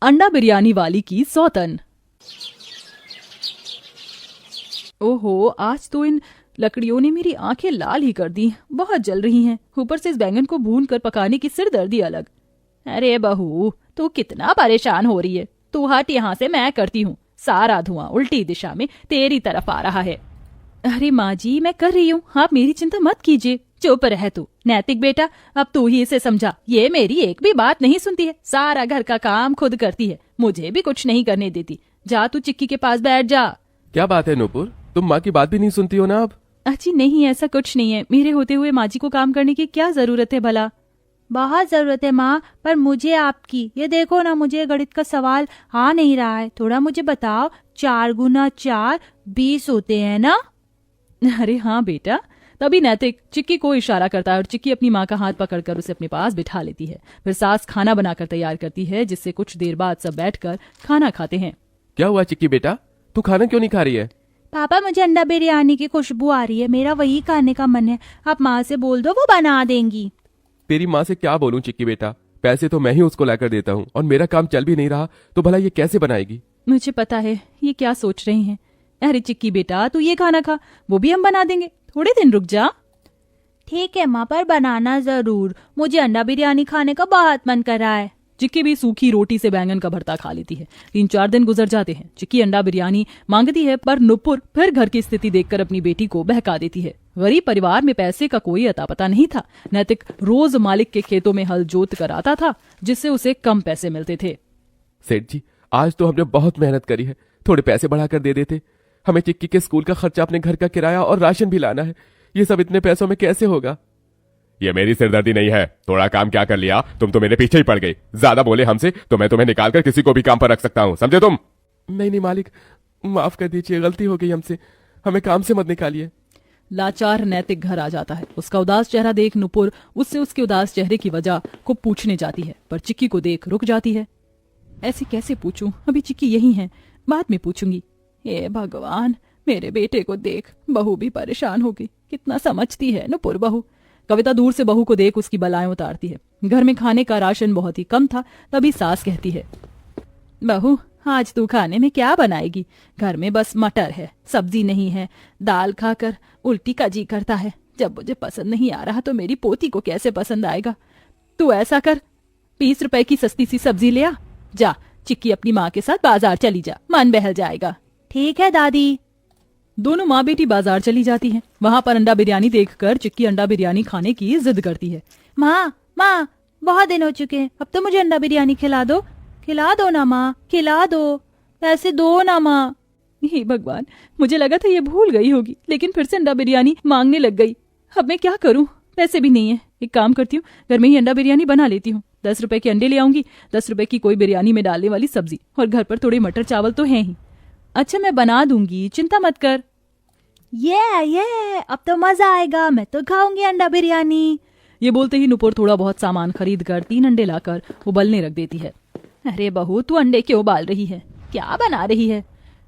अंडा बिरयानी वाली की सौतन। ओहो, आज तो इन लकड़ियों ने मेरी आंखें लाल ही कर दी, बहुत जल रही हैं। ऊपर से इस बैंगन को भून कर पकाने की सिरदर्दी अलग। अरे बहू, तू कितना परेशान हो रही है? तू हट यहाँ से, मैं करती हूँ। सारा धुआं उल्टी दिशा में तेरी तरफ आ रहा है। अरे माँ जी, मैं कर रही हूँ, आप मेरी चिंता मत कीजिए। चुप रह तू, नैतिक बेटा, अब तू ही इसे समझा। ये मेरी एक भी बात नहीं सुनती है, सारा घर का काम खुद करती है, मुझे भी कुछ नहीं करने देती। जा तू चिक्की के पास बैठ जा। क्या बात है नूपुर, तुम माँ की बात भी नहीं सुनती हो ना अब? अच्छी नहीं, ऐसा कुछ नहीं है। मेरे होते हुए माँ जी को काम करने की क्या जरूरत है भला? बहुत जरूरत है माँ, पर मुझे आपकी। ये देखो ना, मुझे गणित का सवाल आ नहीं रहा है, थोड़ा मुझे बताओ। 4 गुना 4 20 होते हैं ना? अरे हाँ बेटा। तभी नैतिक चिक्की को इशारा करता है और चिक्की अपनी माँ का हाथ पकड़कर उसे अपने पास बिठा लेती है। फिर सास खाना बनाकर तैयार करती है, जिससे कुछ देर बाद सब बैठकर खाना खाते हैं। क्या हुआ चिक्की बेटा, तू खाना क्यों नहीं खा रही है? पापा, मुझे अंडा बिरयानी की खुशबू आ रही है, मेरा वही खाने का मन है। आप माँ से बोल दो, वो बना देंगी। तेरी माँ से क्या बोलूं चिक्की बेटा, पैसे तो मैं ही उसको लाकर देता हूँ और मेरा काम चल भी नहीं रहा, तो भला ये कैसे बनाएगी? मुझे पता है ये क्या सोच रही हैं। अरे चिक्की बेटा, तू ये खाना खा, वो भी हम बना देंगे, थोड़े दिन रुक जा। ठीक है माँ, पर बनाना जरूर, मुझे अंडा बिरयानी खाने का बहुत मन कर रहा है। चिक्की भी सूखी रोटी से बैंगन का भरता खा लेती है। 3-4 दिन गुजर जाते हैं। चिक्की अंडा बिरयानी मांगती है, पर नुपुर फिर घर की स्थिति देखकर अपनी बेटी को बहका देती है। गरीब परिवार में पैसे का कोई अता पता नहीं था। नैतिक रोज मालिक के खेतों में हल जोत कर आता था, जिससे उसे कम पैसे मिलते थे। सेठ जी, आज तो हमने बहुत मेहनत करी है, थोड़े पैसे बढ़ाकर दे देते। हमें चिक्की के स्कूल का खर्चा, अपने घर का किराया और राशन भी लाना है। ये सब इतने पैसों में कैसे होगा? ये मेरी सिरदर्दी नहीं है, थोड़ा काम क्या कर लिया, तुम तो मेरे पीछे ही पड़ गई। ज्यादा बोले हमसे तो मैं तुम्हें निकाल कर किसी को भी काम पर रख सकता हूँ, समझे तुम? नहीं मालिक, माफ कर दीजिए, गलती हो गई हमसे, हमें काम से मत निकालिए। लाचार नैतिक घर आ जाता है। उसका उदास चेहरा देख नुपुर उससे उसके उदास चेहरे की वजह को पूछने जाती है, पर चिक्की को देख रुक जाती है। ऐसे कैसे पूछूं, अभी चिक्की यही है, बाद में पूछूंगी। हे भगवान, मेरे बेटे को देख, बहू भी परेशान होगी। कितना समझती है नुपुर बहू। कविता दूर से बहू को देख उसकी बलाएं उतारती है। घर में खाने का राशन बहुत ही कम था। तभी सास कहती है, बहू आज तू खाने में क्या बनाएगी? घर में बस मटर है, सब्जी नहीं है। दाल खाकर उल्टी का जी करता है। जब मुझे पसंद नहीं आ रहा तो मेरी पोती को कैसे पसंद आएगा? तू ऐसा कर, 20 रुपए की सस्ती सी सब्जी ले आ। जा चिक्की, अपनी माँ के साथ बाजार चली जा, मन बहल जाएगा। ठीक है दादी। दोनों माँ बेटी बाजार चली जाती हैं। वहाँ पर अंडा बिरयानी देखकर चिक्की अंडा बिरयानी खाने की जिद करती है। माँ माँ, बहुत दिन हो चुके हैं, अब तो मुझे अंडा बिरयानी खिला दो। खिला दो ना माँ, खिला दो, पैसे दो ना माँ। हे भगवान, मुझे लगा था ये भूल गई होगी, लेकिन फिर से अंडा बिरयानी मांगने लग गई। अब मैं क्या करूं, पैसे भी नहीं है। एक काम करती हूँ, घर में ही अंडा बिरयानी बना लेती हूँ। 10 रुपए के अंडे ले आऊंगी, 10 रुपए की कोई बिरयानी में डालने वाली सब्जी, और घर पर थोड़े मटर चावल तो हैं ही। अच्छा, मैं बना दूंगी, चिंता मत कर। ये अब तो मजा आएगा, मैं तो खाऊंगी अंडा बिरयानी। ये बोलते ही नुपुर थोड़ा बहुत सामान खरीद कर 3 अंडे लाकर उबलने रख देती है। अरे बहू, तू अंडे क्यों उबाल रही है? क्या बना रही है?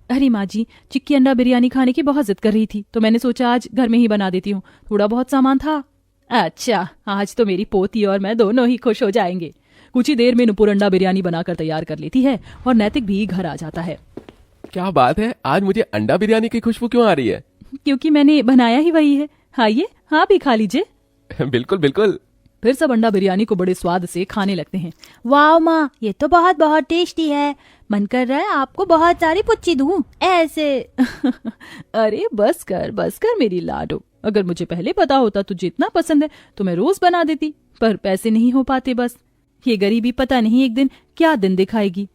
अरे माँ जी, चिक्की अंडा बिरयानी खाने की बहुत जिद कर रही थी, तो मैंने सोचा आज घर में ही बना देती हूँ। थोड़ा बहुत सामान था। अच्छा, आज तो मेरी पोती और मैं दोनों ही खुश हो जाएंगे। कुछ ही देर में नुपुर अंडा बिरयानी बनाकर तैयार कर लेती है और नैतिक भी घर आ जाता है। क्या बात है, आज मुझे अंडा बिरयानी की खुशबू क्यों आ रही है? क्योंकि मैंने बनाया ही वही है। आइए, हाँ भी खा लीजिए। बिल्कुल बिल्कुल। फिर सब अंडा बिरयानी को बड़े स्वाद से खाने लगते हैं। वाह माँ, ये तो बहुत बहुत टेस्टी है। मन कर रहा है आपको बहुत सारी पुच्ची दूं ऐसे। अरे बस कर मेरी लाडो। अगर मुझे पहले पता होता तुझे इतना पसंद है तो मैं रोज बना देती, पर पैसे नहीं हो पाते। बस ये गरीबी पता नहीं एक दिन क्या दिन दिखाएगी।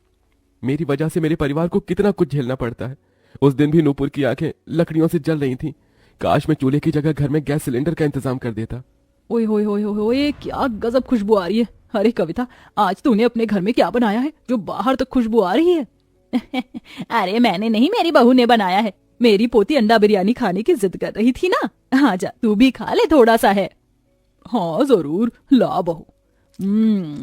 मेरी वजह से मेरे परिवार को कितना कुछ झेलना पड़ता है। उस दिन भी नूपुर की आंखें लकड़ियों से जल रही थीं। काश मैं चूल्हे की जगह घर में गैस सिलेंडर का इंतजाम कर देता। ओए होए होए होए, क्या गजब खुशबू आ रही है। अरे कविता, आज तूने अपने घर में क्या बनाया है जो बाहर तक खुशबू आ रही है? अरे मैंने नहीं, मेरी बहू ने बनाया है। मेरी पोती अंडा बिरयानी खाने की जिद कर रही थी ना। आजा, तू भी खा ले, थोड़ा सा है। हाँ जरूर, ला बहू।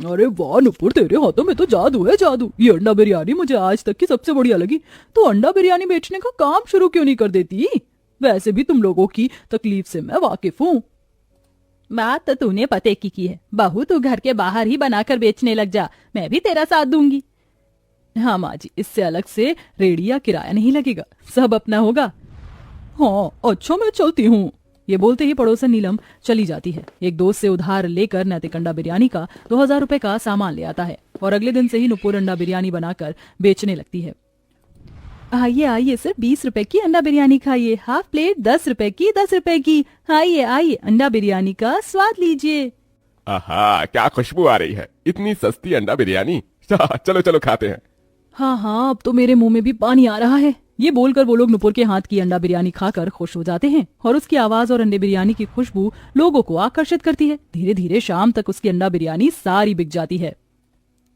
अरे वाह नुपुर, तेरे हाथों में तो जादू है, जादू। ये अंडा बिरयानी मुझे आज तक की सबसे बढ़िया लगी। तो अंडा बिरयानी बेचने का काम शुरू क्यों नहीं कर देती? वैसे भी तुम लोगों की तकलीफ से मैं वाकिफ हूँ। बात तो तूने पते की है। बहू, तू घर के बाहर ही बनाकर बेचने लग जा, मैं भी तेरा साथ दूंगी। हाँ माँ जी, इससे अलग से रेडी या किराया नहीं लगेगा, सब अपना होगा। हाँ अच्छा, मैं चलती हूँ। ये बोलते ही पड़ोसन नीलम चली जाती है। एक दोस्त से उधार लेकर नैतिक अंडा बिरयानी का 2000 रुपए का सामान ले आता है और अगले दिन से ही नुपुर अंडा बिरयानी बनाकर बेचने लगती है। आइए आइए सर, 20 रुपए की अंडा बिरयानी खाइए, हाफ प्लेट 10 रुपए की, 10 रुपए की। आइए आइए, अंडा बिरयानी का स्वाद लीजिए। आहा, क्या खुशबू आ रही है, इतनी सस्ती अंडा बिरयानी। चलो चलो खाते हैं। हाँ, अब तो मेरे मुंह में भी पानी आ रहा है। ये बोलकर वो लोग नुपुर के हाथ की अंडा बिरयानी खाकर खुश हो जाते हैं और उसकी आवाज और अंडे बिरयानी की खुशबू लोगों को आकर्षित करती है। धीरे धीरे शाम तक उसकी अंडा बिरयानी सारी बिक जाती है।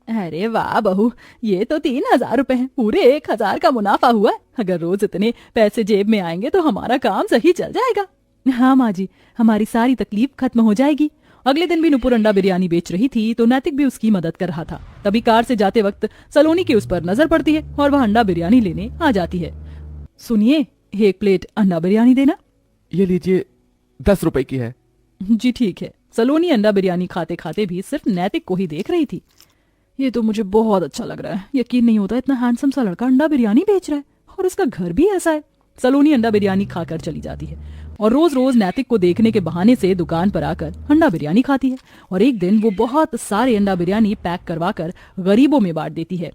अरे वाह बहू, ये तो 3000 रुपए हैं, पूरे 1000 का मुनाफा हुआ। अगर रोज इतने पैसे जेब में आएंगे तो हमारा काम सही चल जाएगा। हाँ माँ जी, हमारी सारी तकलीफ खत्म हो जाएगी। अगले दिन भी नुपुर अंडा बिरयानी बेच रही थी तो नैतिक भी उसकी मदद कर रहा था। तभी कार से जाते वक्त सलोनी की उस पर नजर पड़ती है और वह अंडा बिरयानी लेने आ जाती है। सुनिए, 1 प्लेट अंडा बिरयानी देना। ये लीजिए, 10 रुपए की है। जी ठीक है। सलोनी अंडा बिरयानी खाते खाते भी सिर्फ नैतिक को ही देख रही थी। ये तो मुझे बहुत अच्छा लग रहा है, यकीन नहीं होता इतना हैंडसम सा लड़का अंडा बिरयानी बेच रहा है और उसका घर भी ऐसा है। सलोनी अंडा बिरयानी खाकर चली जाती है और रोज रोज नैतिक को देखने के बहाने से दुकान पर आकर अंडा बिरयानी खाती है। और एक दिन वो बहुत सारे अंडा बिरयानी पैक करवाकर गरीबों में बांट देती है।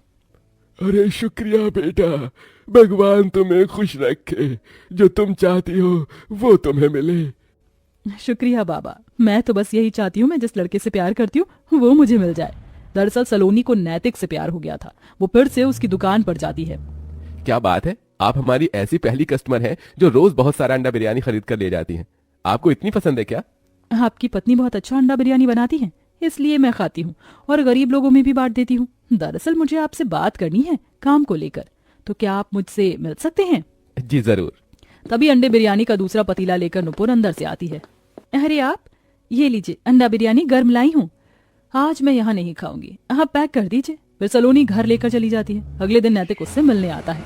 अरे शुक्रिया बेटा, भगवान तुम्हें खुश रखे, जो तुम चाहती हो वो तुम्हें मिले। शुक्रिया बाबा, मैं तो बस यही चाहती हूँ मैं जिस लड़के से प्यार करती हूँ वो मुझे मिल जाए। दरअसल सलोनी को नैतिक से प्यार हो गया था। वो फिर से उसकी दुकान पर जाती है। क्या बात है, आप हमारी ऐसी पहली कस्टमर हैं जो रोज बहुत सारा अंडा बिरयानी खरीद कर ले जाती हैं। आपको इतनी पसंद है क्या? आपकी पत्नी बहुत अच्छा अंडा बिरयानी बनाती है, इसलिए मैं खाती हूँ और गरीब लोगों में भी बांट देती हूँ। दरअसल मुझे आपसे बात करनी है काम को लेकर, तो क्या आप मुझसे मिल सकते हैं? जी जरूर। तभी अंडे बिरयानी का दूसरा पतीला लेकर नुपुर अंदर से आती है। अरे आप, ये लीजिए अंडा बिरयानी गर्म लाई हूँ, आज मैं यहाँ नहीं खाऊंगी, आप पैक कर दीजिए। फिर सलोनी घर लेकर चली जाती है। अगले दिन नैतिक उससे मिलने आता है।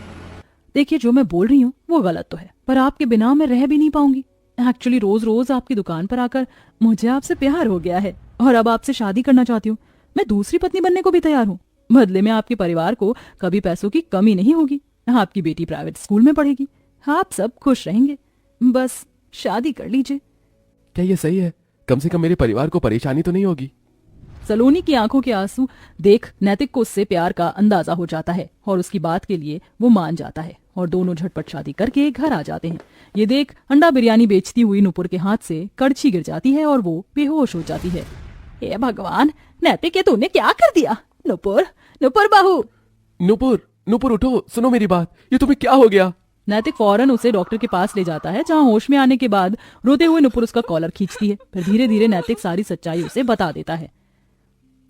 देखिए, जो मैं बोल रही हूँ वो गलत तो है, पर आपके बिना मैं रह भी नहीं पाऊंगी। एक्चुअली रोज रोज आपकी दुकान पर आकर मुझे आपसे प्यार हो गया है और अब आपसे शादी करना चाहती हूँ। मैं दूसरी पत्नी बनने को भी तैयार हूँ। बदले में आपके परिवार को कभी पैसों की कमी नहीं होगी। आपकी बेटी प्राइवेट स्कूल में पढ़ेगी, आप सब खुश रहेंगे। बस शादी कर लीजिए। क्या ये सही है? कम से कम मेरे परिवार को परेशानी तो नहीं होगी। सलोनी की आंखों के आंसू देख नैतिक को उससे प्यार का अंदाजा हो जाता है और उसकी बात के लिए वो मान जाता है और दोनों झटपट शादी करके घर आ जाते हैं। ये देख अंडा बिरयानी बेचती हुई नुपुर के हाथ से कड़छी गिर जाती है और वो बेहोश हो जाती है। हे भगवान, नैतिक ये तूने क्या कर दिया? नुपुर, नुपुर बहू। नुपुर, नुपुर उठो, सुनो मेरी बात, ये तुम्हें क्या हो गया? नैतिक फौरन उसे डॉक्टर के पास ले जाता है, जहाँ होश में आने के बाद रोते हुए नुपुर उसका कॉलर खींचती है। फिर धीरे धीरे नैतिक सारी सच्चाई उसे बता देता है।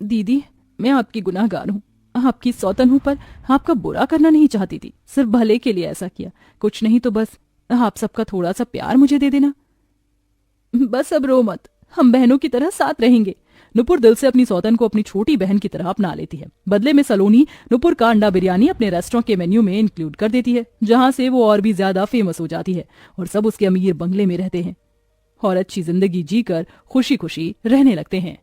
दीदी, मैं आपकी गुनाहगार हूँ, आपकी सौतन हूँ, पर आपका बुरा करना नहीं चाहती थी, सिर्फ भले के लिए ऐसा किया। कुछ नहीं तो बस आप सबका थोड़ा सा प्यार मुझे दे देना। बस अब रो मत, हम बहनों की तरह साथ रहेंगे। नुपुर दिल से अपनी सौतन को अपनी छोटी बहन की तरह अपना लेती है। बदले में सलोनी नुपुर का अंडा बिरयानी अपने रेस्टोरेंट के मेन्यू में इंक्लूड कर देती है, जहां से वो और भी ज्यादा फेमस हो जाती है और सब उसके अमीर बंगले में रहते हैं और अच्छी जिंदगी जीकर खुशी खुशी रहने लगते हैं।